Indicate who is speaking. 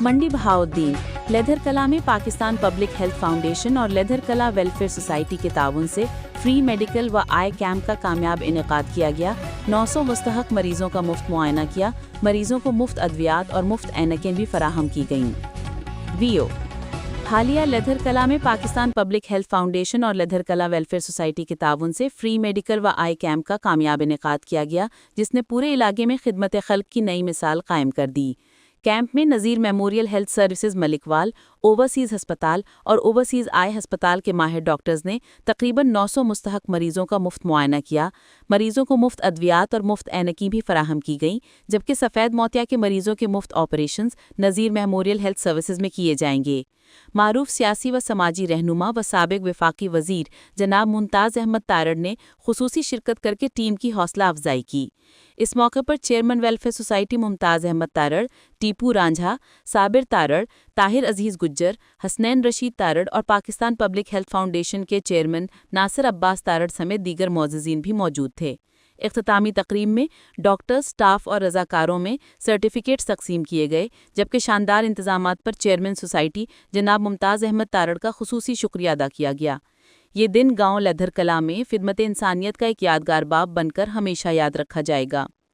Speaker 1: मंडी Bahauddin leather कला में Pakistan public health foundation और लेधर कला वेलफेयर सोसाइटी के ताउन से फ्री मेडिकल व आई कैंप का कामयाब इनेकाद किया गया। 900 मुस्तहक मरीजों का मुफ्त मुआयना किया। मरीजों को मुफ्त अद्वियात और मुफ्त ऐनकें भी फराहम की गईं। वीओ हालिया लेधर कला में पाकिस्तान पब्लिक हेल्थ फाउंडेशन और लेधर कला वेलफेयर सोसाइटी के ताउन से फ्री मेडिकल व आई कैंप का कामयाब इनेकाद किया गया, जिसने पूरे इलाके में खिदमत खल्क की नई मिसाल कायम कर दी। कैंप में नज़ीर मेमोरियल हेल्थ सर्विसेज मलिकवाल, ओवरसीज़ हस्पताल और ओवरसीज़ आई हस्पताल के माहिर डॉक्टर्स ने तकरीबन 900 मुस्तहक मरीजों का मुफ्त मुआयना किया। मरीजों को मुफ्त अद्वियात और मुफ्त ऐनकी भी फराहम की गईं, जबकि सफ़ेद मोतिया के मरीजों के मुफ्त ऑपरेशंस नज़ीर मेमोरियल हेल्थ सर्विसेज में किए जाएंगे। मारूफ सियासी व समाजी रहनुमा व साबिक वफाकी वज़ीर जनाब मुमताज़ अहमद तारड़ ने खुसूसी शिरकत करके टीम की हौसला अफजाई की। इस मौके पर chairman welfare society Mumtaz Ahmed Tarar, Tipu Ranjha, Sabir Tarar, Tahir Aziz Gujjar, Hasnain Rashid Tarar और पाकिस्तान पब्लिक हेल्थ फाउंडेशन के चेयरमैन नासिर अब्बास तारड़ समेत दीगर मौजूदीन भी मौजूद थे। इख्तितामी तकरीब में डॉक्टर्स, स्टाफ और रज़ाकारों में सर्टिफिकेट्स तकसीम किए गए, जबकि शानदार इंतजामात पर चेयरमैन सोसाइटी जनाब मुमताज़ अहमद तारड़ का खुसूसी शुक्रिया अदा किया गया। ये दिन गांव लेधर कला में खिदमत इंसानियत का एक यादगार बाब बनकर हमेशा याद रखा जाएगा।